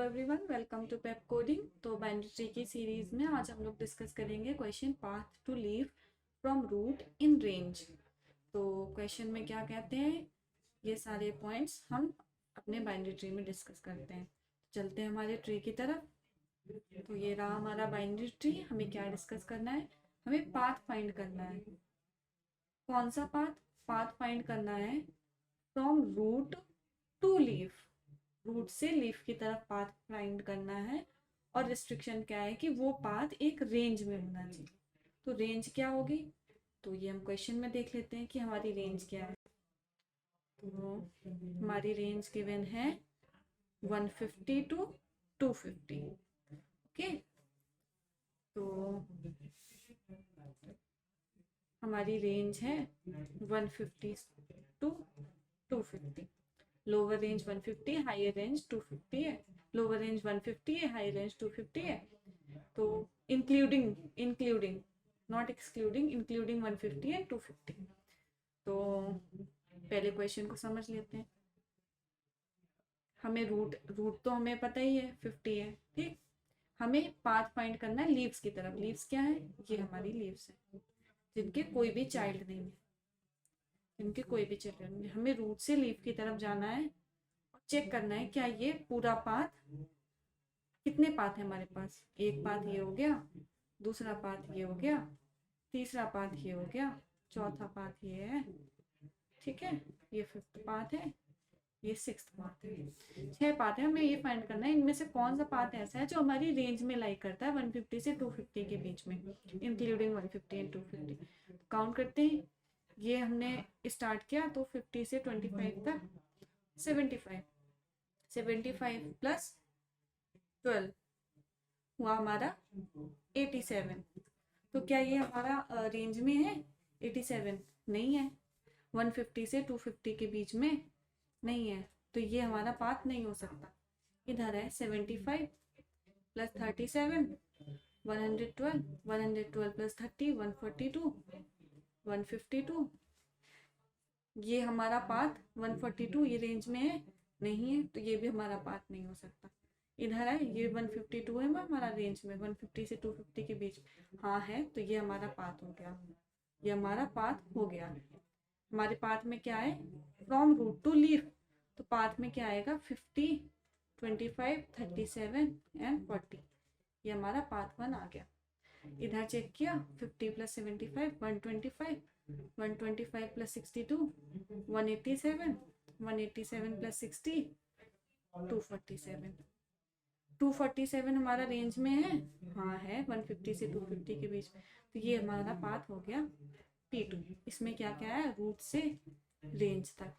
Everyone, welcome to Pepcoding. तो binary tree की series में आज हम लोग डिस्कस करेंगे question path to leaf from root in range. तो क्वेश्चन में क्या कहते हैं, ये सारे पॉइंट्स हम अपने बाइनरी ट्री में डिस्कस करते हैं। चलते हैं हमारे ट्री की तरफ। तो ये रहा हमारा बाइनरी ट्री। हमें क्या डिस्कस करना है, हमें पाथ फाइंड करना है। कौन सा पाथ? पाथ फाइंड करना है from root to leaf, root से लीफ की तरफ पाथ फाइंड करना है। और रिस्ट्रिक्शन क्या है कि वो पाथ एक रेंज में होना चाहिए। तो रेंज क्या होगी, तो ये हम क्वेश्चन में देख लेते हैं कि हमारी रेंज क्या है। तो हमारी रेंज गिवन है 150 टू 250। ओके, तो हमारी रेंज है 150 to 250। Lower range 150, higher range 250 है। लोअर रेंज 150 है, हायर रेंज 250 है। तो including including not excluding, including 150 है 250। तो पहले क्वेश्चन को समझ लेते हैं। हमें रूट रूट तो हमें पता ही है 50 है, ठीक। हमें पाथ फाइंड करना है लीव्स की तरफ। लीव्स क्या है, ये हमारी लीव्स है जिनके कोई भी चाइल्ड नहीं है, जिनके कोई भी चिल्ड्रन नहीं है। हमें रूट से लीव की तरफ जाना है और चेक करना है क्या ये पूरा पाथ, कितने पाथ है हमारे पास। एक पाथ ये हो गया, दूसरा पाथ ये हो गया, तीसरा पाथ ये हो गया, चौथा पाथ ये है, ठीक है। ये फिफ्थ पाथ है, ये सिक्स्थ पाथ है। 6 पाथ है। हमें ये फाइंड करना है इनमें से कौन सा पाथ ऐसा है जो हमारी रेंज में लाइक करता है 150 से 250 के बीच में, इंक्लूडिंग 150 एंड 250। काउंट करते हैं। ये हमने स्टार्ट किया तो 50 से 25 तक 75, 75 प्लस 12 हुआ हमारा 87। तो क्या ये हमारा रेंज में है? 87 नहीं है। 150 से 250 के बीच में नहीं है, तो ये हमारा पाथ नहीं हो सकता। इधर है 75 प्लस 37 112, 112 प्लस 30 142, 152। ये हमारा पाथ 142 ये रेंज में है नहीं है, तो ये भी हमारा पाथ नहीं हो सकता। इधर है ये 152 है हमारा रेंज में, 150 से 250 के बीच हाँ है, तो ये हमारा पाथ हो गया। ये हमारा पाथ हो गया। हमारे पाथ में क्या है, फ्रॉम रूट टू लीव। तो पाथ में क्या आएगा 50, 25, 37 एंड 40। ये हमारा पाथ 1 आ गया। इधर चेक किया 50 प्लस 75 125, 125 प्लस 62 187, 187 प्लस 60 247। 247 हमारा रेंज में है हाँ है, 150 से 250 के बीच। तो ये हमारा पाथ हो गया P2। इसमें क्या क्या है, रूट से रेंज तक।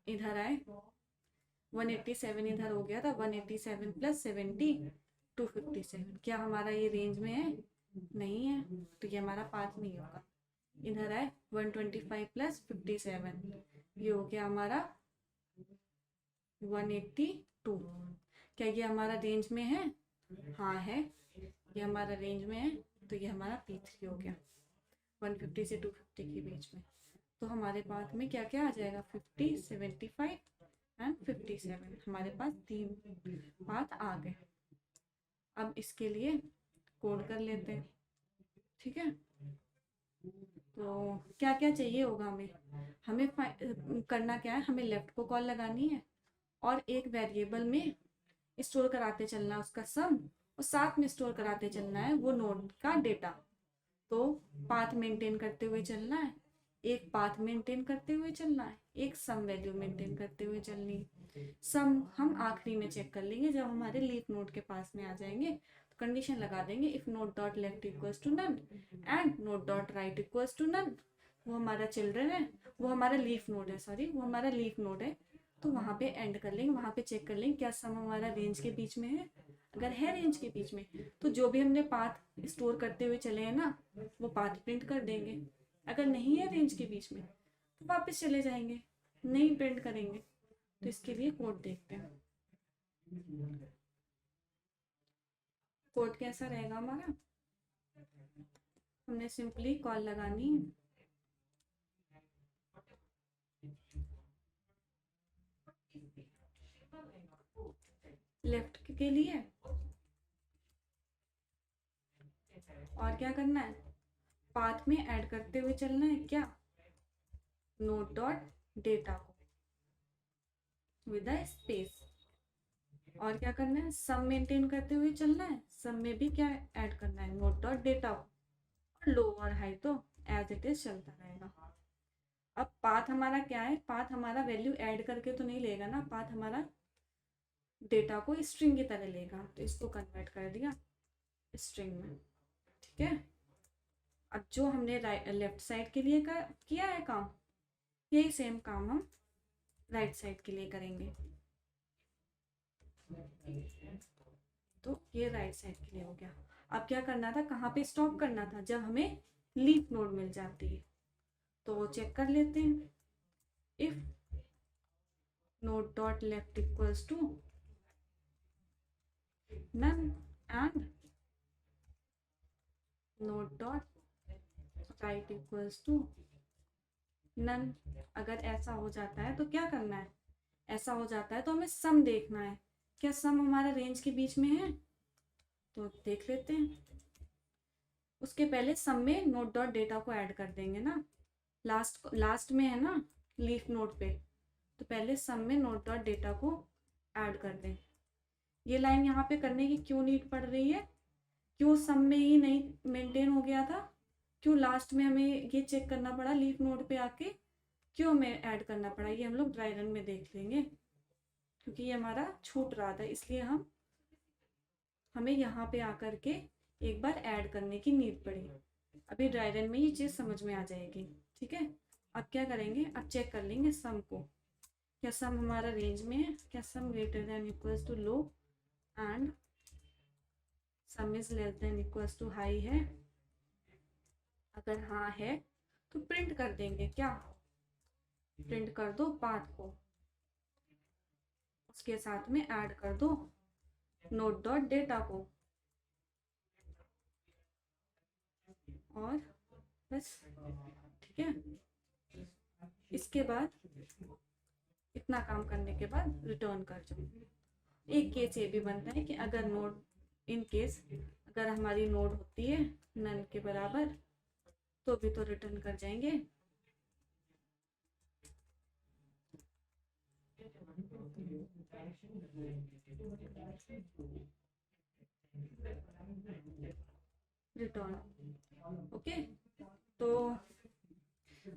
इधर आए 187 इधर हो गया था, 187 प्लस 70 257। क्या हमारा ये रेंज में है? नहीं है, तो ये हमारा पाथ नहीं होगा। इधर आए 125 प्लस 57, ये हो गया हमारा 182। क्या ये हमारा रेंज में है? हाँ है, ये हमारा रेंज में है, तो ये हमारा P3 हो गया 150 से 250 के बीच में। तो हमारे पाथ में क्या क्या आ जाएगा, 50, 75 एंड 57। हमारे पास 3 पाथ आ गए। अब इसके लिए कोड कर लेते हैं, ठीक है। तो क्या क्या चाहिए होगा हमें, हमें करना क्या है, हमें लेफ्ट को कॉल लगानी है और एक वेरिएबल में स्टोर कराते चलना है उसका सम, और साथ में स्टोर कराते चलना है वो नोड का डेटा। तो पाथ मेंटेन करते हुए चलना है, एक पाथ मेंटेन करते हुए चलना है, एक सम वैल्यू मेंटेन करते हुए चलनी है। सम हम आखिरी में चेक कर लेंगे जब हमारे लीफ नोड के पास में आ जाएंगे, तो कंडीशन लगा देंगे if node dot left equals to none and node dot right equals to none. वो हमारा चिल्ड्रन है, वो हमारा लीफ नोड है, सॉरी वो हमारा लीफ नोड है। तो वहाँ पे एंड कर लेंगे, वहाँ पे चेक कर लेंगे क्या सम हमारा रेंज के बीच में है। अगर है रेंज के बीच में तो जो भी हमने पाथ स्टोर करते हुए चले हैं ना, वो पाथ प्रिंट कर देंगे। अगर नहीं है रेंज के बीच में तो वापस चले जाएंगे, नहीं प्रिंट करेंगे। तो इसके लिए कोड देखते हैं। कोड कैसा रहेगा हमारा, हमने सिंपली कॉल लगानी है लेफ्ट के लिए, और क्या करना है, पाथ में ऐड करते हुए चलना है क्या, नोड डॉट डेटा को विद अ स्पेस। और क्या करना है, सम मेंटेन करते हुए चलना है, सम में भी क्या ऐड करना है, नोड डॉट डेटा को, और लो और हाई तो एज इट इज चलता रहेगा। अब पाथ हमारा क्या है, पाथ हमारा वैल्यू ऐड करके तो नहीं लेगा ना, पाथ हमारा डेटा को स्ट्रिंग की तरह लेगा, तो इसको कन्वर्ट कर दिया स्ट्रिंग में। ठीक है, अब जो हमने लेफ्ट साइड के लिए किया है काम, यही सेम काम हम राइट साइड के लिए करेंगे। तो ये राइट साइड के लिए हो गया। अब क्या करना था, कहाँ पे स्टॉप करना था, जब हमें लीफ नोड मिल जाती है तो वो चेक कर लेते हैं। If node dot left equals to none and node dot right equals to none, अगर ऐसा हो जाता है तो क्या करना है, ऐसा हो जाता है तो हमें सम देखना है, क्या सम हमारा रेंज के बीच में है, तो देख लेते हैं। उसके पहले सम में नोड डॉट डेटा को ऐड कर देंगे ना, लास्ट में है ना लीफ नोड पे, तो पहले सम में नोड डॉट डेटा को ऐड कर दें। ये लाइन यहाँ पे करने की क्यों नीड पड़ रही है, क्यों सम में ही नहीं मेंटेन हो गया था, क्यों लास्ट में हमें ये चेक करना पड़ा लीफ नोड पे आके, क्यों हमें ऐड करना पड़ा, ये हम लोग ड्राई रन में देख लेंगे, क्योंकि ये हमारा छूट रहा था, इसलिए हमें यहाँ पे आकर के एक बार ऐड करने की नीड पड़ी। अभी ड्राई रन में ये चीज़ समझ में आ जाएगी। ठीक है, अब क्या करेंगे, अब चेक कर लेंगे सम को, क्या सम हमारा रेंज में है, क्या sum greater than equals to low and sum is less than equals to high है। अगर हाँ है तो प्रिंट कर देंगे, क्या प्रिंट कर दो पाथ को, उसके साथ में ऐड कर दो नोड डॉट डेटा को, और बस। ठीक है, इसके बाद इतना काम करने के बाद रिटर्न कर जाओ। एक केस ये भी बनता है कि अगर नोड, इन केस अगर हमारी नोड होती है नन के बराबर, तो भी तो रिटर्न कर जाएंगे। रिटर्न ओके, तो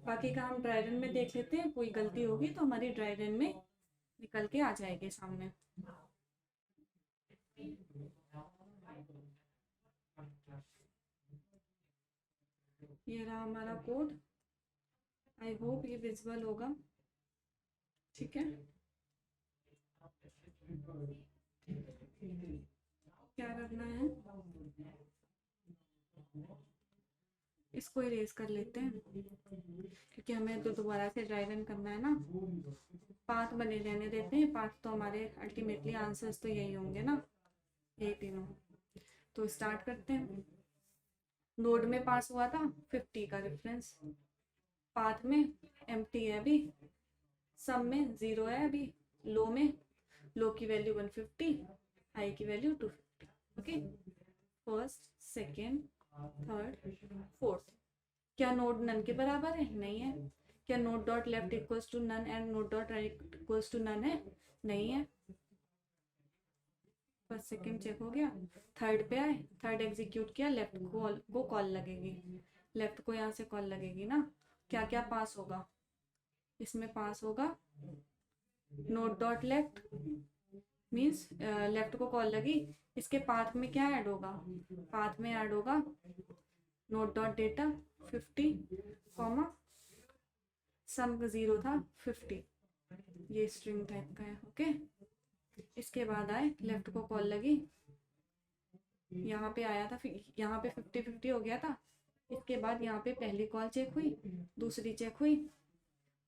बाकी का हम ड्राई रन में देख लेते हैं, कोई गलती होगी तो हमारी ड्राई रन में निकल के आ जाएगी सामने। ये रहा हमारा कोड, आई होप ये विजिबल होगा। ठीक है, क्या करना है, इसको इरेज कर लेते हैं, क्योंकि हमें तो दोबारा से ड्राई रन करना है ना। पाथ बने रहने देते हैं, पाथ तो हमारे अल्टीमेटली आंसर्स तो यही होंगे ना, यही तीनों। तो स्टार्ट करते हैं। नोड में पास हुआ था 50 का रेफरेंस, पाथ में एम्प्टी है अभी, सम में 0 है अभी, लो में लो की वैल्यू 150, हाई की value 250। Okay, first, second, third, fourth. क्या नोड नन के बराबर है, नहीं है। क्या node dot left equals to none and node dot right equals to none है, नहीं है। फर्स्ट सेकेंड चेक हो गया, थर्ड पे आए, थर्ड एग्जीक्यूट किया, लेफ्ट को कॉल लगेगी, लेफ्ट को यहाँ से कॉल लगेगी ना। क्या क्या पास होगा, इसमें पास होगा node dot left, means left को कॉल लगी, इसके पाथ में क्या ऐड होगा, पाथ में ऐड होगा नोड डॉट डेटा 50 कॉमा सम 0 था 50, ये स्ट्रिंग टाइप का है। ओके, इसके बाद आए लेफ्ट को कॉल लगी, यहाँ पे आया था, फिर यहाँ पे 50-50 हो गया था। इसके बाद यहाँ पे पहली कॉल चेक हुई, दूसरी चेक हुई,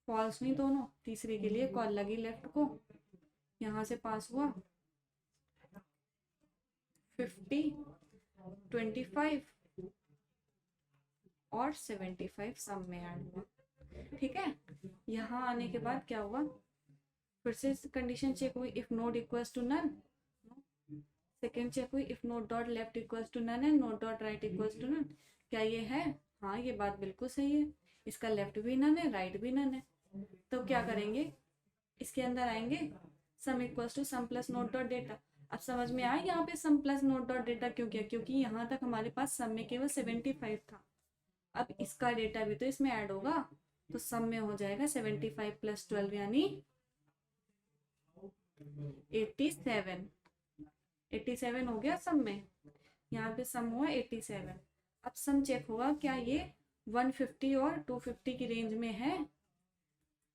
फॉल्स नहीं दोनों, तीसरी के लिए कॉल लगी लेफ्ट को, यहाँ से पास हुआ 50, 25 और 75 सम में ऐड हुआ। ठीक है, यहाँ आने के बाद क्या हुआ, फिर से कंडीशन चेक हुई, if node equals to none, second check हुई, if node dot left equals to none and node dot right equals to none, क्या ये है? हाँ, ये बात बिल्कुल सही है, इसका लेफ्ट भी नन है, राइट भी नन है। तो क्या करेंगे, इसके अंदर आएंगे, sum equals to sum plus node dot data. अब समझ में आया यहाँ पे sum plus node dot data क्यों किया, क्योंकि यहाँ तक हमारे पास सम में केवल 75 था। अब इसका डेटा भी तो इसमें ऐड होगा, तो सम में हो जाएगा 75 प्लस 12 यानी 87। 87 हो गया सम में, यहाँ पे सम हुआ 87। अब सम चेक होगा, क्या ये 150 और 250 की रेंज में है?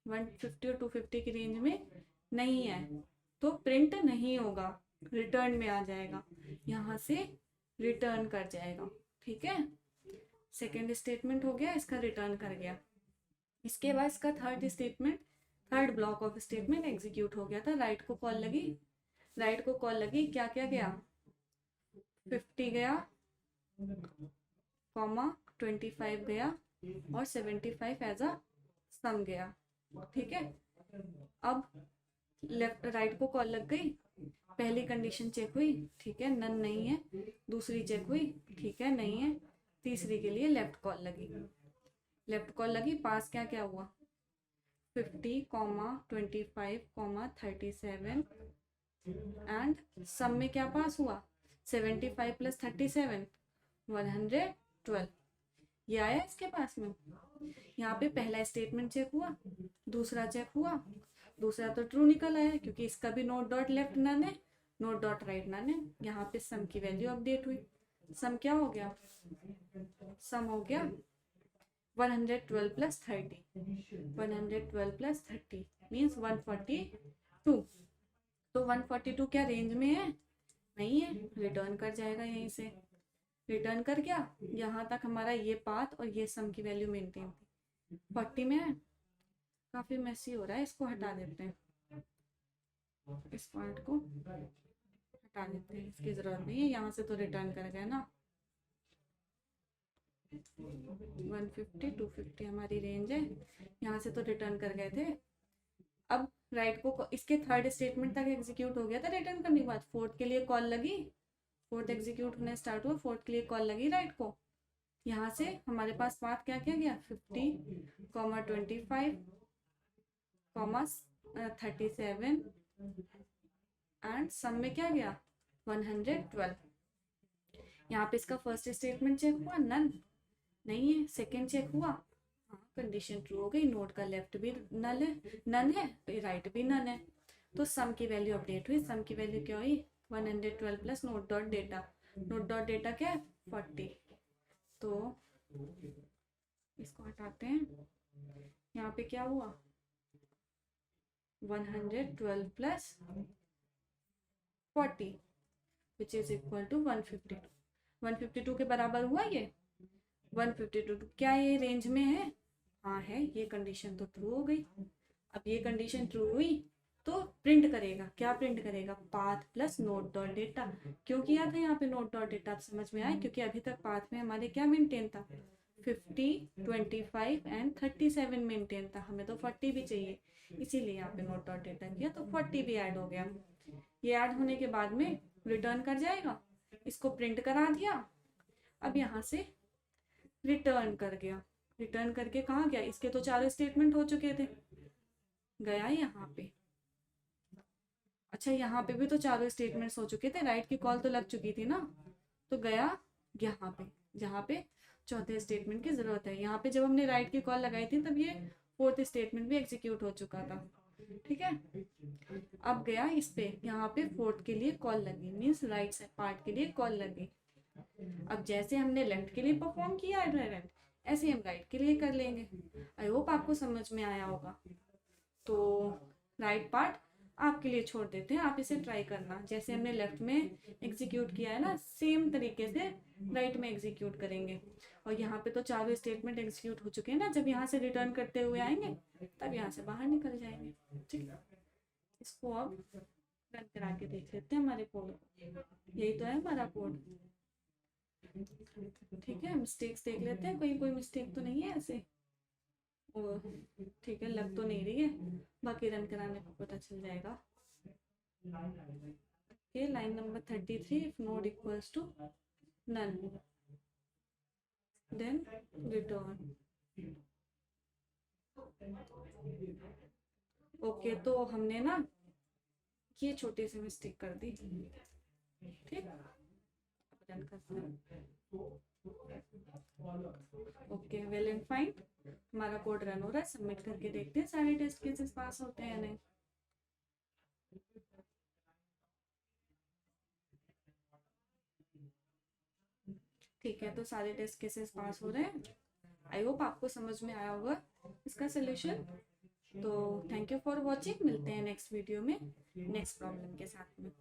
150 और 250 की रेंज में नहीं है, तो प्रिंट नहीं होगा, रिटर्न में आ जाएगा, यहाँ से रिटर्न कर जाएगा। ठीक है, सेकेंड स्टेटमेंट हो गया, इसका रिटर्न कर गया। इसके बाद इसका third statement, third block of statement execute हो गया था। राइट को कॉल लगी, राइट को कॉल लगी, क्या क्या गया, 50 गया, कॉमा 25 गया और 75 एज अ सम गया। ठीक है, अब लेफ्ट राइट को कॉल लग गई, पहली कंडीशन चेक हुई, ठीक है, नन नहीं है, दूसरी चेक हुई, ठीक है, नहीं है, तीसरी के लिए लेफ्ट कॉल लगी, लेफ्ट कॉल लगी, पास क्या क्या हुआ, 50, 25, 37 एंड सम में क्या पास हुआ, 75 प्लस 37 112। ये आया इसके पास में। यहाँ पे पहला स्टेटमेंट चेक हुआ, दूसरा चेक हुआ, दूसरा तो ट्रू निकल आया क्योंकि इसका भी नोट डॉट लेफ्ट नन है, नोट डॉट राइट नन है। यहाँ पे सम की वैल्यू अपडेट हुई, सम क्या हो गया, सम हो गया 112 प्लस 30, 112 प्लस 30 मीन्स 142। तो 142 क्या रेंज में है, नहीं है, रिटर्न कर जाएगा, यहीं से रिटर्न कर गया। यहाँ तक हमारा ये पाथ और ये सम की वैल्यू मेंटेन थी। 40 में है, काफी मेसी हो रहा है, इसको हटा देते हैं, इस पार्ट को हटा देते हैं, इसकी जरूरत नहीं है। यहाँ से तो रिटर्न कर गया ना, 150 250 हमारी रेंज है, यहाँ से तो रिटर्न कर गए थे। अब राइट को इसके थर्ड स्टेटमेंट तक एग्जीक्यूट हो गया था रिटर्न करने के बाद, फोर्थ के लिए कॉल लगी, फोर्थ एग्जीक्यूट होने स्टार्ट हुआ, फोर्थ के लिए कॉल लगी राइट को। यहाँ से हमारे पास पाथ क्या क्या गया, 50, 25, 37 एंड सम में क्या गया 112। यहाँ पे इसका फर्स्ट स्टेटमेंट चेक हुआ, नन नहीं है, सेकंड चेक हुआ, हाँ कंडीशन ट्रू हो गई, नोट का लेफ्ट भी नन है, राइट भी नन है, तो सम की वैल्यू अपडेट हुई। सम की वैल्यू क्या हुई, 112 plus node dot data, note dot data क्या है 40, तो इसको हटाते हैं। यहाँ पे क्या हुआ 112 plus 40 which is equal to 152। 152 के बराबर हुआ ये 152, क्या ये रेंज में है, हाँ है, ये कंडीशन तो ट्रू हो गई। अब ये कंडीशन ट्रू हुई तो प्रिंट करेगा, क्या प्रिंट करेगा, path plus node dot data. क्यों किया था यहाँ पे नोट डॉट डेटा, आप समझ में आए, क्योंकि अभी तक पाथ में हमारे क्या मेंटेन था, 50, 25 एंड 37 मेंटेन था, हमें तो 40 भी चाहिए, इसीलिए यहाँ पे नोट डॉट डेटा किया, तो 40 भी ऐड हो गया। ये ऐड होने के बाद में रिटर्न कर जाएगा, इसको प्रिंट करा दिया। अब यहाँ से रिटर्न कर गया, रिटर्न करके कहाँ गया, इसके तो चारों स्टेटमेंट हो चुके थे, गया यहाँ पे। अच्छा, यहाँ पे भी तो चारों स्टेटमेंट्स हो चुके थे, राइट की कॉल तो लग चुकी थी ना, तो गया यहाँ पे जहाँ पे चौथे स्टेटमेंट की जरूरत है। यहाँ पे जब हमने राइट की कॉल लगाई थी तब ये फोर्थ स्टेटमेंट भी एग्जीक्यूट हो चुका था। ठीक है, अब गया इस पे, यहाँ पे फोर्थ के लिए कॉल लगी, मीन्स राइट साइड पार्ट के लिए कॉल लगी। अब जैसे हमने लेफ्ट के लिए परफॉर्म किया एडरेंट, ऐसे हम राइट के लिए कर लेंगे। आई होप आपको समझ में आया होगा। तो राइट पार्ट आपके लिए छोड़ देते हैं, आप इसे ट्राई करना, जैसे हमने लेफ्ट में एग्जीक्यूट किया है ना, सेम तरीके से राइट में एग्जीक्यूट करेंगे। और यहाँ पे तो चारों स्टेटमेंट एग्जीक्यूट हो चुके हैं ना, जब यहाँ से रिटर्न करते हुए आएंगे तब यहाँ से बाहर निकल जाएंगे। ठीक है, इसको अब रन करा के देख लेते हैं हमारे कोड, यही तो है हमारा कोड। ठीक है, मिस्टेक्स देख लेते हैं, कोई मिस्टेक तो नहीं है ऐसे, और ठीक है, लग तो नहीं रही है, बाकी रन कराने को पता चल जाएगा। Okay, line number 33, if node equals to none then return. Okay, तो हमने ना ये छोटी सी मिस्टेक कर दी, ठीक, रन करते हैं। ओके, वेल एंड फाइन, हमारा कोड रन हो रहा है, सबमिट करके देखते हैं सारे टेस्ट केसेस पास होते हैं या नहीं। ठीक है, तो सारे टेस्ट केसेस पास हो रहे हैं। आई होप आपको समझ में आया होगा इसका सोल्यूशन। तो थैंक यू फॉर वॉचिंग, मिलते हैं नेक्स्ट वीडियो में नेक्स्ट प्रॉब्लम के साथ में।